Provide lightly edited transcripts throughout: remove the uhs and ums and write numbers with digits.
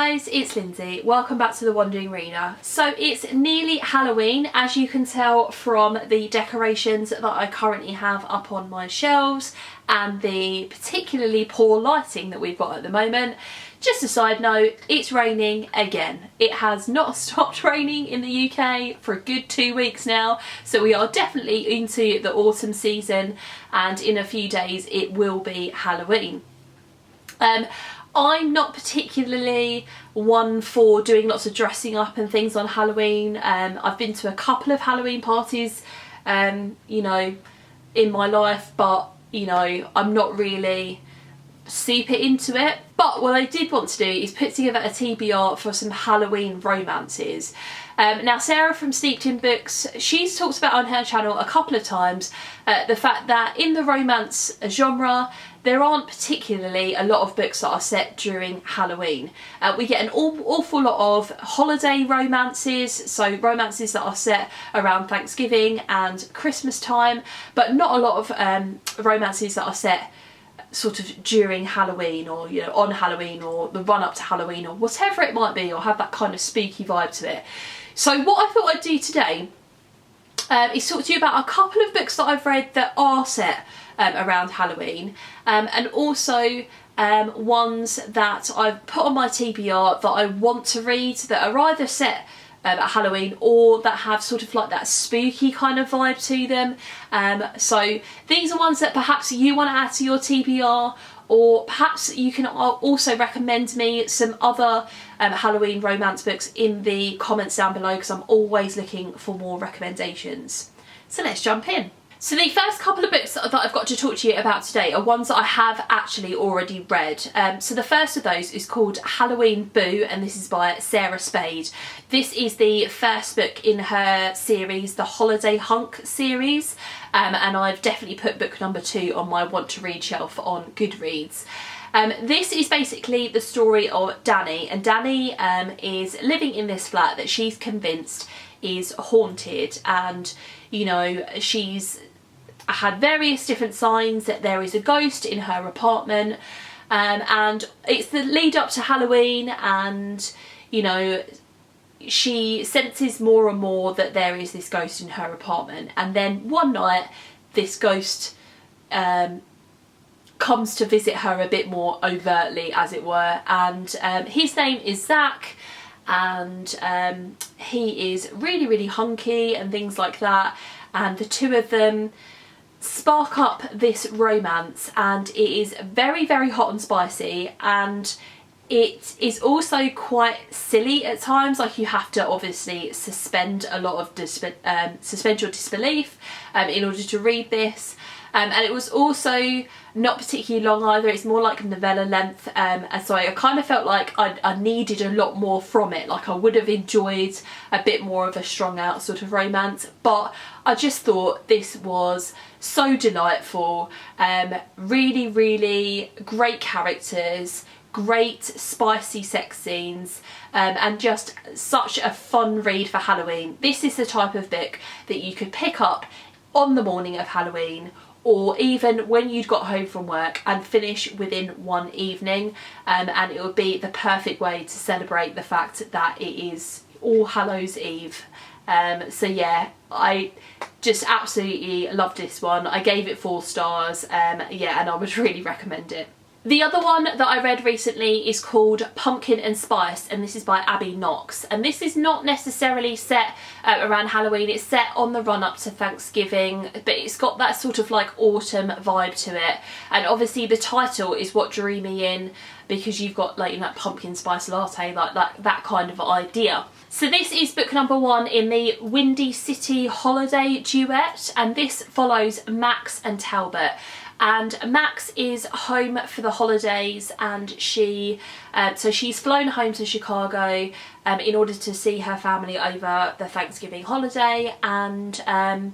guys, it's Lindsay. Welcome back to The Wandering Reader. So it's nearly Halloween, as you can tell from the decorations that I currently have up on my shelves and the particularly poor lighting that we've got at the moment. Just a side note, it's raining again. It has not stopped raining in the UK for a good 2 weeks now, so we are definitely into the autumn season, and in a few days it will be Halloween. I'm not particularly one for doing lots of dressing up and things on Halloween. I've been to a couple of Halloween parties, you know, in my life, but, you know, I'm not really super into it. But what I did want to do is put together a TBR for some Halloween romances. Now, Sarah from Steeped in Books, she's talked about on her channel a couple of times the fact that in the romance genre, there aren't particularly a lot of books that are set during Halloween. We get an awful lot of holiday romances, so romances that are set around Thanksgiving and Christmas time, but not a lot of romances that are set sort of during Halloween, or, you know, on Halloween, or the run up to Halloween, or whatever it might be, or have that kind of spooky vibe to it. So what I thought I'd do today is talk to you about a couple of books that I've read that are set around Halloween, and also ones that I've put on my TBR that I want to read that are either set at Halloween or that have sort of like that spooky kind of vibe to them. So these are ones that perhaps you want to add to your TBR, or perhaps you can also recommend me some other Halloween romance books in the comments down below, because I'm always looking for more recommendations. So let's jump in. So the first couple of books that I've got to talk to you about today are ones that I have actually already read. So the first of those is called Halloween Boo, and this is by Sarah Spade. This is the first book in her series, the Holiday Hunk series, and I've definitely put book number 2 on my want to read shelf on Goodreads. This is basically the story of Danny, and Danny is living in this flat that she's convinced is haunted, and, you know, she's had various different signs that there is a ghost in her apartment, and it's the lead up to Halloween, and, you know, she senses more and more that there is this ghost in her apartment. And then one night this ghost comes to visit her a bit more overtly, as it were, and his name is Zach, and he is really, really hunky and things like that, and the two of them spark up this romance, and it is very, very hot and spicy, and it is also quite silly at times. Like, you have to obviously suspend a lot of suspend your disbelief in order to read this. And it was also not particularly long either. It's more like novella length, and so I kind of felt like I needed a lot more from it. Like, I would have enjoyed a bit more of a strung out sort of romance, but I just thought this was so delightful. Really, really great characters, great spicy sex scenes, and just such a fun read for Halloween. This is the type of book that you could pick up on the morning of Halloween, or even when you'd got home from work, and finish within one evening, and it would be the perfect way to celebrate the fact that it is All Hallows Eve. So yeah, I just absolutely loved this one. I gave it 4 stars, yeah, and I would really recommend it. The other one that I read recently is called Pumpkin and Spice, and this is by Abby Knox, and this is not necessarily set around Halloween. It's set on the run up to Thanksgiving, but it's got that sort of like autumn vibe to it, and obviously the title is what drew me in, because you've got, like, you know, that pumpkin spice latte, like that kind of idea. So this is book number 1 in the Windy City Holiday Duet, and this follows Max and Talbot. And Max is home for the holidays, and she so she's flown home to Chicago in order to see her family over the Thanksgiving holiday, and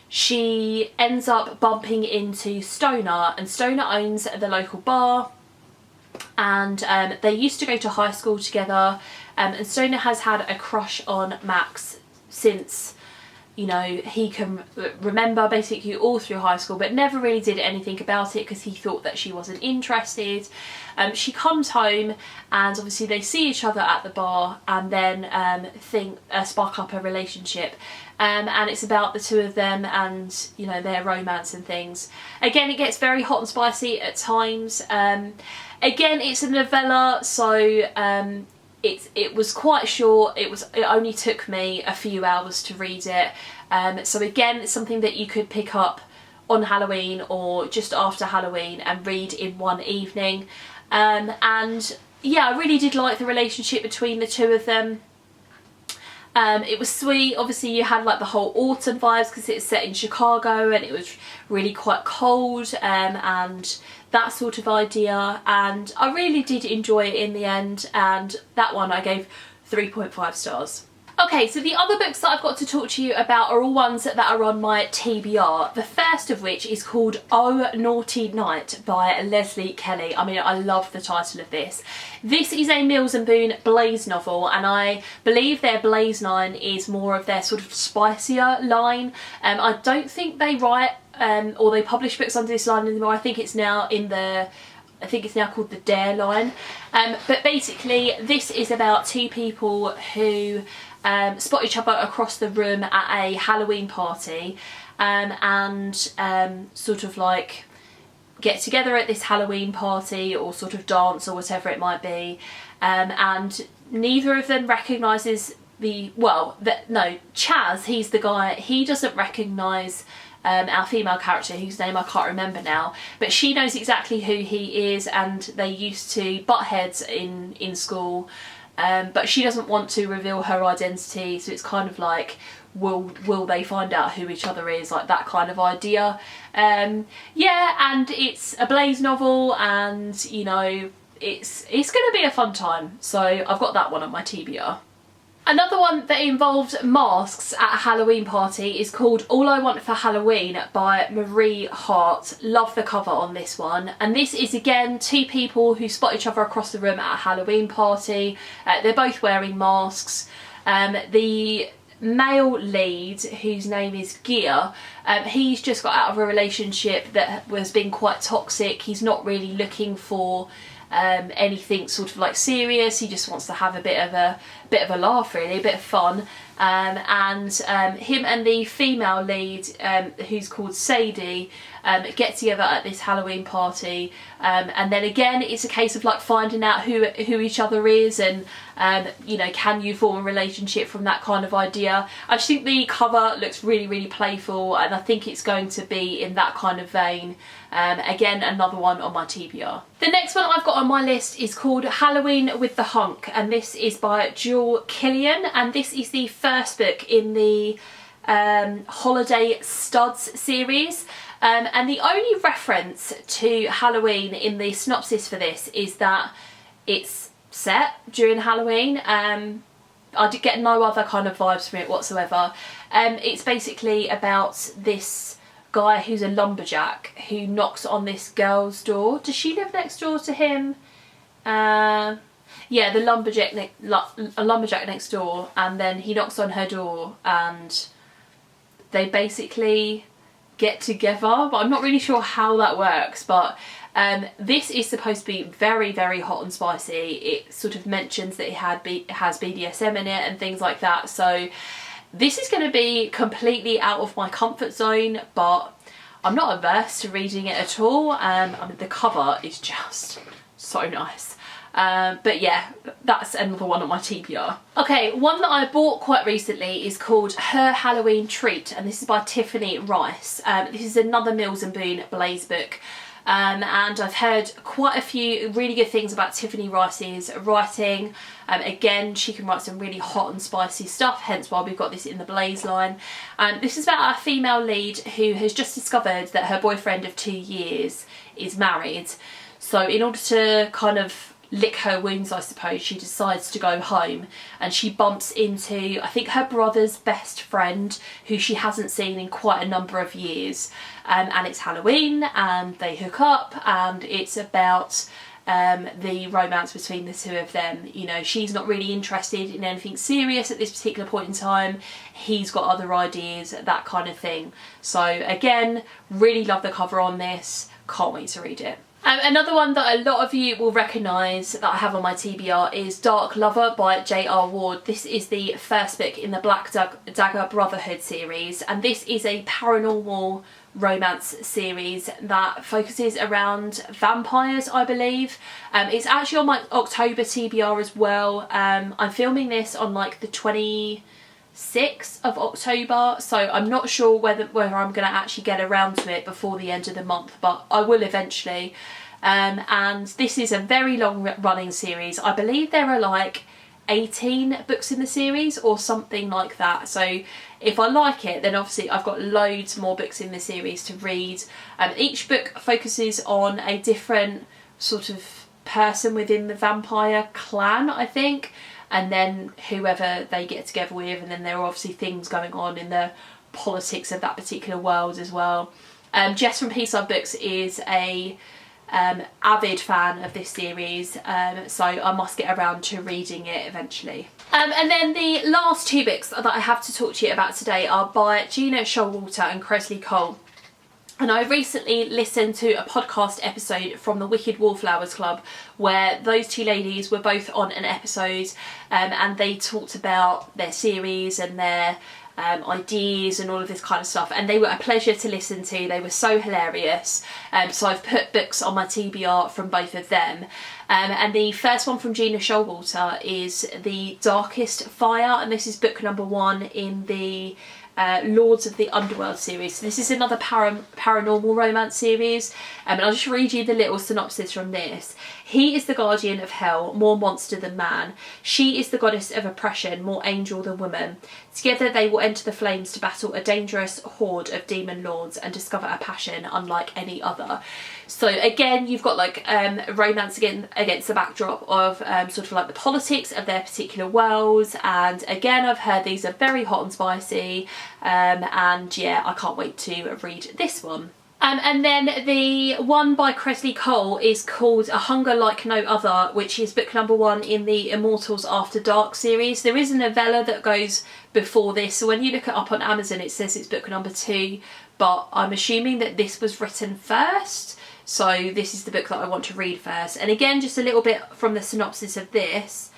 she ends up bumping into Stoner, and Stoner owns the local bar, and they used to go to high school together, and Stoner has had a crush on Max since, you know, he can remember basically all through high school, but never really did anything about it because he thought that she wasn't interested. She comes home and obviously they see each other at the bar, and then spark up a relationship. And it's about the two of them and, you know, their romance and things. Again, it gets very hot and spicy at times. Again, it's a novella, so it was quite short. It only took me a few hours to read it. So again, it's something that you could pick up on Halloween or just after Halloween and read in one evening. And yeah, I really did like the relationship between the two of them. It was sweet. Obviously you had like the whole autumn vibes because it's set in Chicago and it was really quite cold, and that sort of idea, and I really did enjoy it in the end, and that one I gave 3.5 stars. Okay, so the other books that I've got to talk to you about are all ones that are on my TBR. The first of which is called Oh Naughty Night by Leslie Kelly. I mean, I love the title of this. This is a Mills and Boon Blaze novel, and I believe their Blaze line is more of their sort of spicier line. I don't think they write or they publish books under this line anymore. I think it's now called the Dare line. But basically this is about two people who spot each other across the room at a Halloween party, and sort of like get together at this Halloween party or sort of dance or whatever it might be, and neither of them recognises Chaz, he's the guy, he doesn't recognise our female character, whose name I can't remember now, but she knows exactly who he is, and they used to butt heads in school, but she doesn't want to reveal her identity, so it's kind of like, will they find out who each other is, like that kind of idea. Yeah, and it's a Blaze novel, and you know, it's gonna be a fun time, so I've got that one on my TBR. Another one that involved masks at a Halloween party is called All I Want for Halloween by Marie Hart. Love the cover on this one. And this is again two people who spot each other across the room at a Halloween party. They're both wearing masks. The male lead, whose name is Gia, he's just got out of a relationship that was being quite toxic. He's not really looking for anything sort of like serious. He just wants to have a bit of a laugh, really, a bit of fun. And him and the female lead, who's called Sadie, get together at this Halloween party, and then again it's a case of like finding out who each other is, and you know, can you form a relationship from that kind of idea. I just think the cover looks really, really playful, and I think it's going to be in that kind of vein. Again, another one on my TBR. The next one I've got on my list is called Halloween with the Hunk, and this is by Jewel Killian, and this is the first book in the Holiday Studs series. And the only reference to Halloween in the synopsis for this is that it's set during Halloween. I did get no other kind of vibes from it whatsoever. It's basically about this guy who's a lumberjack who knocks on this girl's door. Does she live next door to him? Yeah, the lumberjack, a lumberjack next door, and then he knocks on her door and they basically get together, but I'm not really sure how that works. But this is supposed to be very, very hot and spicy. It sort of mentions that it has BDSM in it and things like that, so this is going to be completely out of my comfort zone, but I'm not averse to reading it at all. I mean, the cover is just so nice. But yeah, that's another one on my TBR. Okay, one that I bought quite recently is called Her Halloween Treat, and this is by Tiffany Rice. This is another Mills and Boon Blaze book. And I've heard quite a few really good things about Tiffany Rice's writing. Again, she can write some really hot and spicy stuff, hence why we've got this in the Blaze line. This is about a female lead who has just discovered that her boyfriend of 2 years is married. So in order to kind of lick her wounds, I suppose, she decides to go home, and she bumps into, I think, her brother's best friend, who she hasn't seen in quite a number of years. And it's Halloween, and they hook up, and it's about the romance between the two of them. You know, she's not really interested in anything serious at this particular point in time. He's got other ideas, that kind of thing. So again, really love the cover on this. Can't wait to read it. Another one that a lot of you will recognise that I have on my TBR is Dark Lover by J.R. Ward. This is the first book in the Black Dagger Brotherhood series, and this is a paranormal romance series that focuses around vampires, I believe. It's actually on my October TBR as well. I'm filming this on like the 26th of October, so I'm not sure whether I'm going to actually get around to it before the end of the month, but I will eventually. And this is a very long running series. I believe there are like 18 books in the series or something like that, so if I like it, then obviously I've got loads more books in the series to read. Each book focuses on a different sort of person within the vampire clan, I think, and then whoever they get together with, and then there are obviously things going on in the politics of that particular world as well. Jess from Peace-Side Books is a avid fan of this series, so I must get around to reading it eventually. And then the last two books that I have to talk to you about today are by Gina Showalter and Cresley Cole. And I recently listened to a podcast episode from the Wicked Wallflowers Club where those two ladies were both on an episode, and they talked about their series and their ideas and all of this kind of stuff, and they were a pleasure to listen to. They were so hilarious. So I've put books on my TBR from both of them. And the first one from Gina Showalter is The Darkest Fire, and this is book number 1 in the Lords of the Underworld series. So this is another paranormal romance series, and I'll just read you the little synopsis from this. He is the guardian of hell, more monster than man. She is the goddess of oppression, more angel than woman. Together they will enter the flames to battle a dangerous horde of demon lords and discover a passion unlike any other. So again, you've got like romance against the backdrop of sort of like the politics of their particular worlds, and again I've heard these are very hot and spicy, and yeah, I can't wait to read this one. And then the one by Cresley Cole is called A Hunger Like No Other, which is book number 1 in the Immortals After Dark series. There is a novella that goes before this, so when you look it up on Amazon it says it's book number 2, but I'm assuming that this was written first, so this is the book that I want to read first. And again, just a little bit from the synopsis of this.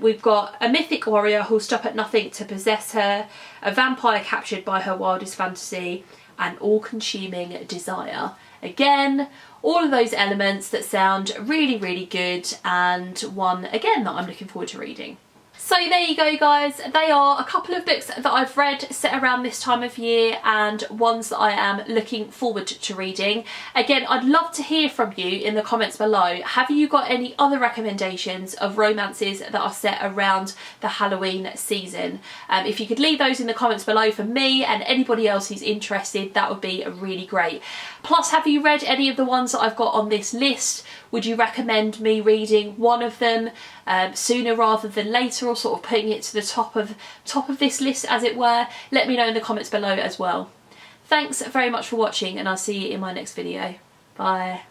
We've got a mythic warrior who'll stop at nothing to possess her, a vampire captured by her wildest fantasy, and all-consuming desire. Again, all of those elements that sound really, really good, and one, again, that I'm looking forward to reading. So there you go, guys. They are a couple of books that I've read set around this time of year, and ones that I am looking forward to reading. Again, I'd love to hear from you in the comments below. Have you got any other recommendations of romances that are set around the Halloween season? If you could leave those in the comments below for me and anybody else who's interested, that would be really great. Plus, have you read any of the ones that I've got on this list? Would you recommend me reading one of them sooner rather than later, or sort of putting it to the top of this list, as it were? Let me know in the comments below as well. Thanks very much for watching, and I'll see you in my next video. Bye.